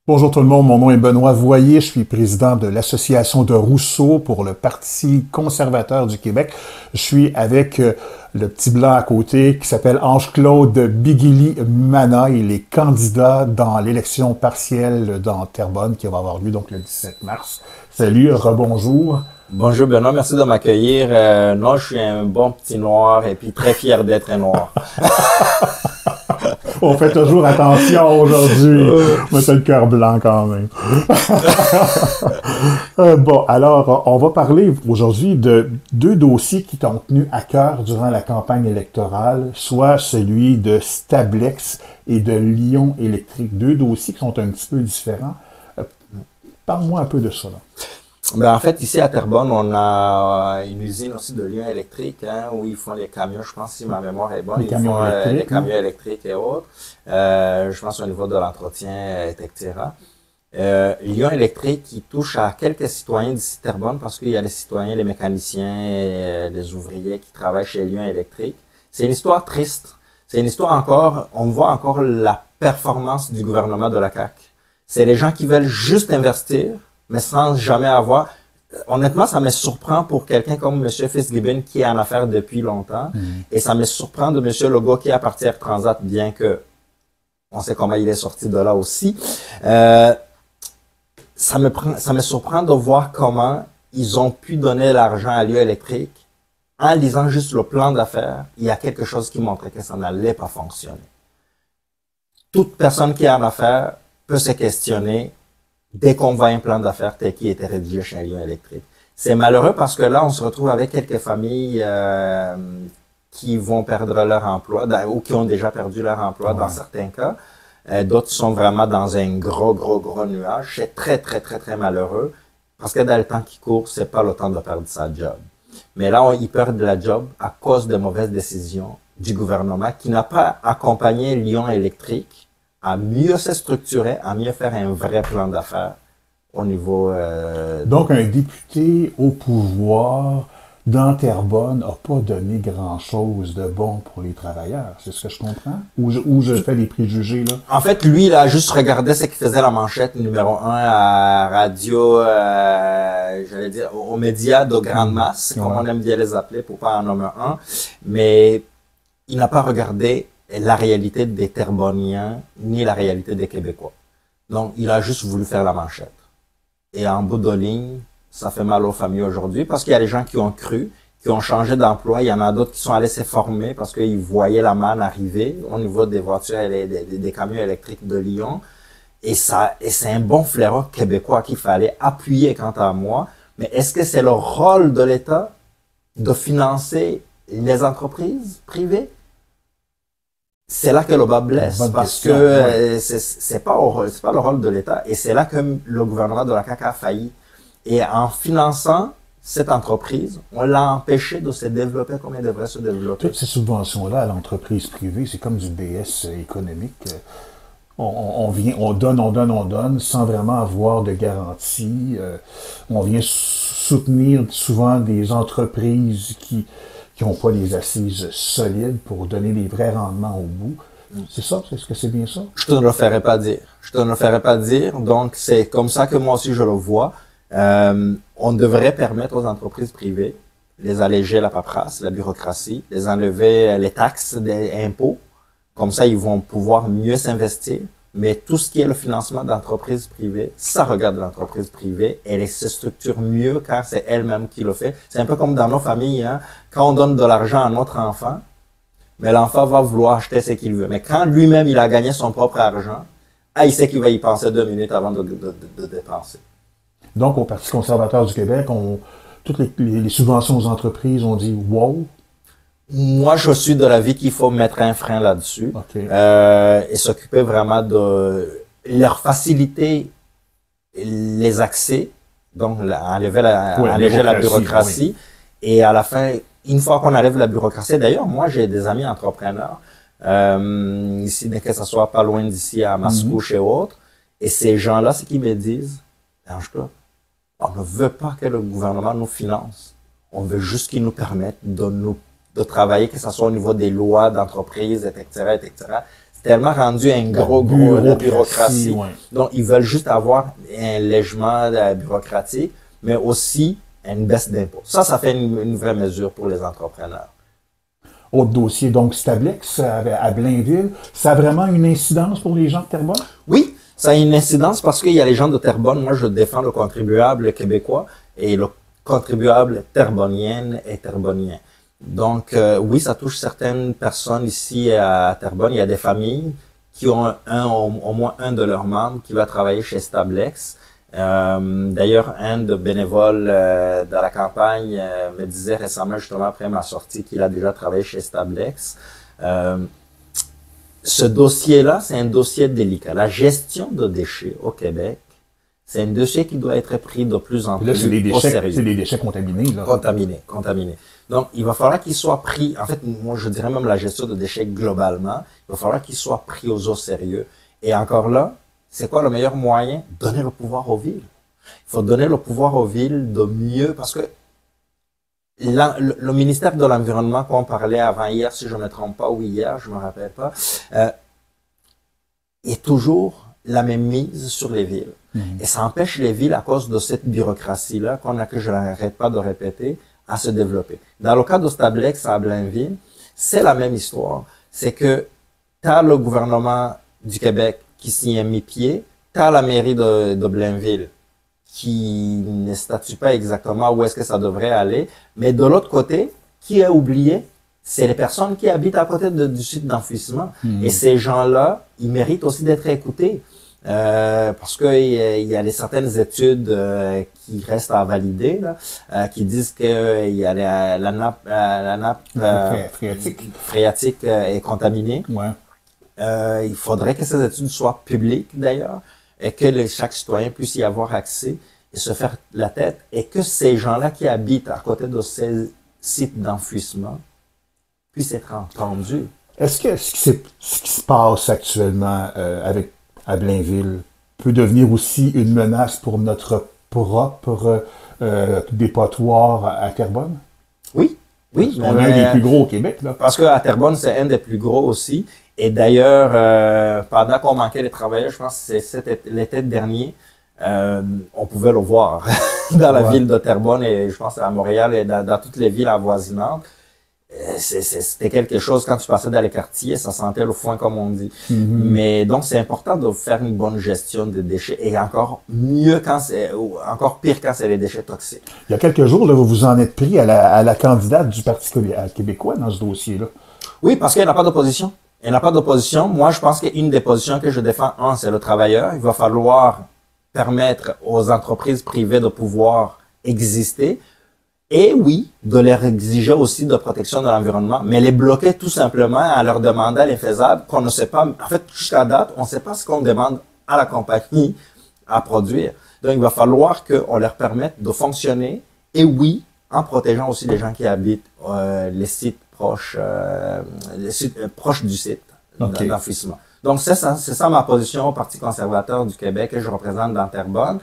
Bonjour tout le monde, mon nom est Benoît Voyer, je suis président de l'Association de Rousseau pour le Parti conservateur du Québec. Je suis avec le petit blanc à côté qui s'appelle Ange-Claude Bigili-Mana. Il est candidat dans l'élection partielle dans Terrebonne qui va avoir lieu donc le 17 mars. Salut, rebonjour. Bonjour Benoît, merci de m'accueillir. Non, je suis un bon petit noir et puis très fier d'être un noir. On fait toujours attention aujourd'hui. Moi, c'est le cœur blanc quand même. Bon, alors, on va parler aujourd'hui de deux dossiers qui t'ont tenu à cœur durant la campagne électorale, soit celui de Stablex et de Lion Électrique. Deux dossiers qui sont un petit peu différents. Parle-moi un peu de ça, là. En fait, ici à Terrebonne, on a une usine aussi de liens électriques, où ils font les camions, je pense, si ma mémoire est bonne, Les camions électriques, les camions électriques et autres. Je pense au niveau de l'entretien, etc. Lion électrique qui touche à quelques citoyens d'ici Terrebonne, parce qu'il y a les citoyens, les mécaniciens, et les ouvriers qui travaillent chez Lion électrique. C'est une histoire triste. C'est une histoire encore, on voit encore la performance du gouvernement de la CAQ. C'est les gens qui veulent juste investir, mais sans jamais avoir. Honnêtement, ça me surprend pour quelqu'un comme M. Fitzgibbon qui est en affaires depuis longtemps. Et ça me surprend de M. Legault qui est à partir Air Transat, bien que on sait comment il est sorti de là aussi. Ça me surprend de voir comment ils ont pu donner l'argent à Lion électrique en lisant juste le plan d'affaires. Il y a quelque chose qui montrait que ça n'allait pas fonctionner. Toute personne qui est en affaires peut se questionner dès qu'on voit un plan d'affaires tel qui était rédigé chez Lion électrique. C'est malheureux parce que là, on se retrouve avec quelques familles qui vont perdre leur emploi ou qui ont déjà perdu leur emploi dans certains cas. D'autres sont vraiment dans un gros nuage. C'est très, très, très, très malheureux parce que dans le temps qui court, c'est pas le temps de perdre sa job. Mais là, ils perdent la job à cause de mauvaises décisions du gouvernement qui n'a pas accompagné Lion électrique à mieux se structurer, à mieux faire un vrai plan d'affaires au niveau... Donc, un député au pouvoir dans Terrebonne n'a pas donné grand-chose de bon pour les travailleurs. C'est ce que je comprends? Ou je fais des préjugés, là? En fait, lui, il a juste regardé ce qui faisait la manchette numéro 1 à radio, j'allais dire, aux médias de grande masse, comme on aime bien les appeler, pour pas en nommer un. Mais il n'a pas regardé la réalité des Terrebonniens, ni la réalité des Québécois. Donc, il a juste voulu faire la manchette. Et en bout de ligne, ça fait mal aux familles aujourd'hui parce qu'il y a des gens qui ont cru, qui ont changé d'emploi. Il y en a d'autres qui sont allés se former parce qu'ils voyaient la manne arriver au niveau des voitures et des camions électriques de Lyon. Et c'est un bon flairon québécois qu'il fallait appuyer quant à moi. Mais est-ce que c'est le rôle de l'État de financer les entreprises privées? C'est là que le bas blesse, parce que c'est pas le rôle de l'État, et c'est là que le gouvernement de la CAQ a failli. Et en finançant cette entreprise, on l'a empêché de se développer comme elle devrait se développer. Toutes ces subventions-là à l'entreprise privée, c'est comme du BS économique. On donne, sans vraiment avoir de garantie. On vient soutenir souvent des entreprises qui n'ont pas les assises solides pour donner des vrais rendements au bout. C'est ça? Est-ce que c'est bien ça? Je te ne le ferai pas dire. Je te ne le ferai pas dire. Donc, c'est comme ça que moi aussi je le vois. On devrait permettre aux entreprises privées les alléger la paperasse, la bureaucratie, les enlever les taxes, des impôts. Comme ça, ils vont pouvoir mieux s'investir. Mais tout ce qui est le financement d'entreprises privées, ça regarde l'entreprise privée. Elle se structure mieux car c'est elle-même qui le fait. C'est un peu comme dans nos familles, hein. Quand on donne de l'argent à notre enfant, mais l'enfant va vouloir acheter ce qu'il veut. Mais quand lui-même, il a gagné son propre argent, il sait qu'il va y penser 2 minutes avant de dépenser. Donc, au Parti conservateur du Québec, toutes les subventions aux entreprises, on dit « wow ». Moi, je suis de l'avis qu'il faut mettre un frein là-dessus, et s'occuper vraiment de leur faciliter les accès, donc alléger la bureaucratie, et à la fin, une fois qu'on enlève la bureaucratie, d'ailleurs, moi, j'ai des amis entrepreneurs, ici, que ce soit pas loin d'ici, à Mascouche et autres, et ces gens-là, ce qu'ils me disent, Ange-Claude, on ne veut pas que le gouvernement nous finance, on veut juste qu'il nous permette de travailler, que ce soit au niveau des lois d'entreprise, etc., etc. tellement rendu un la bureaucratie. Ouais. Donc, ils veulent juste avoir un allègement bureaucratique, mais aussi une baisse d'impôts. Ça fait une vraie mesure pour les entrepreneurs. Autre dossier, donc Stablex à Blainville, ça a vraiment une incidence pour les gens de Terrebonne? Oui, ça a une incidence parce qu'il y a les gens de Terrebonne. Moi, je défends le contribuable québécois et le contribuable terrebonnienne et terrebonnien. Donc, oui, ça touche certaines personnes ici à Terrebonne. Il y a des familles qui ont au moins un de leurs membres qui va travailler chez Stablex. D'ailleurs, un de bénévoles de la campagne me disait récemment, justement après ma sortie, qu'il a déjà travaillé chez Stablex. Ce dossier-là, c'est un dossier délicat. La gestion de déchets au Québec, c'est un dossier qui doit être pris de plus en plus au sérieux. C'est des déchets contaminés, là. Contaminés. Donc, il va falloir qu'ils soient pris, en fait, moi, je dirais même la gestion de déchets globalement, il va falloir qu'ils soient pris au sérieux. Et encore là, c'est quoi le meilleur moyen? Donner le pouvoir aux villes. Il faut donner le pouvoir aux villes de mieux, parce que le ministère de l'Environnement, qu'on parlait avant hier, si je ne me trompe pas, ou hier, je ne me rappelle pas, est toujours la même mise sur les villes. Et ça empêche les villes, à cause de cette bureaucratie-là, que je n'arrête pas de répéter, à se développer. Dans le cas de Stablex à Blainville, c'est la même histoire. C'est que tu as le gouvernement du Québec qui s'y est mis pied, tu as la mairie de Blainville qui ne statue pas exactement où est-ce que ça devrait aller, mais de l'autre côté, qui est oublié, c'est les personnes qui habitent à côté du site d'enfouissement. Et ces gens-là, ils méritent aussi d'être écoutés. Parce que il y a certaines études qui restent à valider, là, qui disent que il y a la nappe phréatique est contaminée. Ouais. Il faudrait que ces études soient publiques d'ailleurs et que chaque citoyen puisse y avoir accès et se faire la tête, et que ces gens-là qui habitent à côté de ces sites d'enfouissement puissent être entendus. Est-ce que ce qui se passe actuellement à Blainville peut devenir aussi une menace pour notre propre dépotoir à Terrebonne? Oui, oui. On est un des plus gros au Québec, là. Parce qu'à Terrebonne, c'est un des plus gros aussi. Et d'ailleurs, pendant qu'on manquait les travailleurs, je pense que c'est l'été dernier, on pouvait le voir dans la ville de Terrebonne, et je pense à Montréal et dans toutes les villes avoisinantes. C'était quelque chose, quand tu passais dans les quartiers, ça sentait le foin, comme on dit. Mais donc, c'est important de faire une bonne gestion des déchets, et encore mieux encore pire quand c'est les déchets toxiques. Il y a quelques jours, là, vous vous en êtes pris à la candidate du Parti québécois dans ce dossier-là. Oui, parce qu'il n'y a pas d'opposition. Il n'y a pas d'opposition. Moi, je pense qu'une des positions que je défends, c'est le travailleur. Il va falloir permettre aux entreprises privées de pouvoir exister. Et oui, de leur exiger aussi de protection de l'environnement, mais les bloquer tout simplement à leur demander à l'infaisable qu'on ne sait pas. En fait, jusqu'à date, on ne sait pas ce qu'on demande à la compagnie à produire. Donc, il va falloir qu'on leur permette de fonctionner, et oui, en protégeant aussi les gens qui habitent les sites proches du site d'enfouissement. Donc, c'est ça ma position au Parti conservateur du Québec que je représente dans Terrebonne.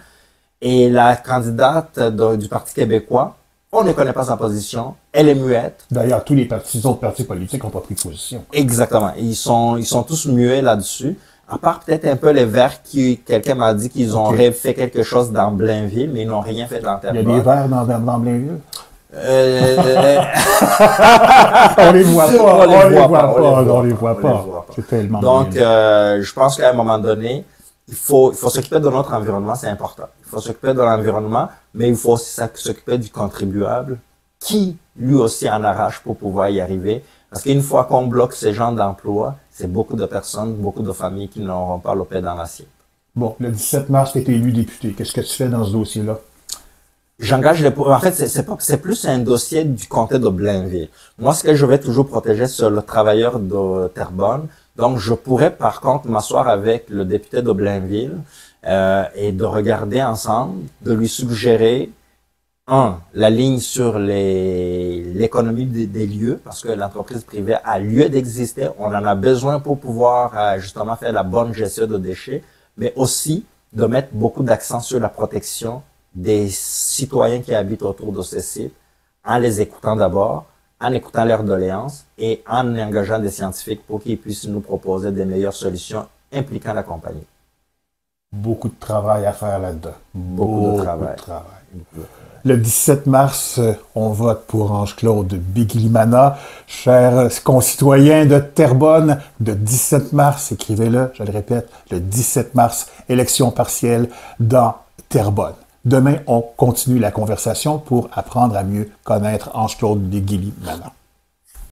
Et la candidate du Parti québécois, on ne connaît pas sa position, elle est muette. D'ailleurs, tous les autres partis politiques n'ont pas pris position. Exactement. Ils sont tous muets là-dessus. À part peut-être un peu les Verts quelqu'un m'a dit qu'ils auraient fait quelque chose dans Blainville, mais ils n'ont rien fait dans Terrebonne. Il y a des Verts dans Blainville? On les voit pas. On les voit pas. C'est tellement Donc, je pense qu'à un moment donné, il faut s'occuper de notre environnement, c'est important. Il faut s'occuper de l'environnement, mais il faut aussi s'occuper du contribuable qui, lui aussi, en arrache pour pouvoir y arriver. Parce qu'une fois qu'on bloque ces gens d'emploi, c'est beaucoup de personnes, beaucoup de familles qui n'auront pas le pain dans l'assiette. Bon, le 17 mars, tu es élu député. Qu'est-ce que tu fais dans ce dossier-là? J'engage en fait, c'est plus un dossier du comté de Blainville. Moi, ce que je vais toujours protéger, c'est le travailleur de Terrebonne. Donc, je pourrais, par contre, m'asseoir avec le député de Blainville et de regarder ensemble, de lui suggérer, la ligne sur l'économie des lieux, parce que l'entreprise privée a lieu d'exister. On en a besoin pour pouvoir justement faire la bonne gestion de déchets, mais aussi de mettre beaucoup d'accent sur la protection des citoyens qui habitent autour de ces sites, en les écoutant d'abord, en écoutant leurs doléances et en engageant des scientifiques pour qu'ils puissent nous proposer des meilleures solutions impliquant la compagnie. Beaucoup de travail à faire là-dedans. Beaucoup de travail. Le 17 mars, on vote pour Ange-Claude Bigilimana. Chers concitoyens de Terrebonne, le 17 mars, écrivez-le, je le répète, le 17 mars, élection partielle dans Terrebonne. Demain, on continue la conversation pour apprendre à mieux connaître Ange-Claude Bigilimana.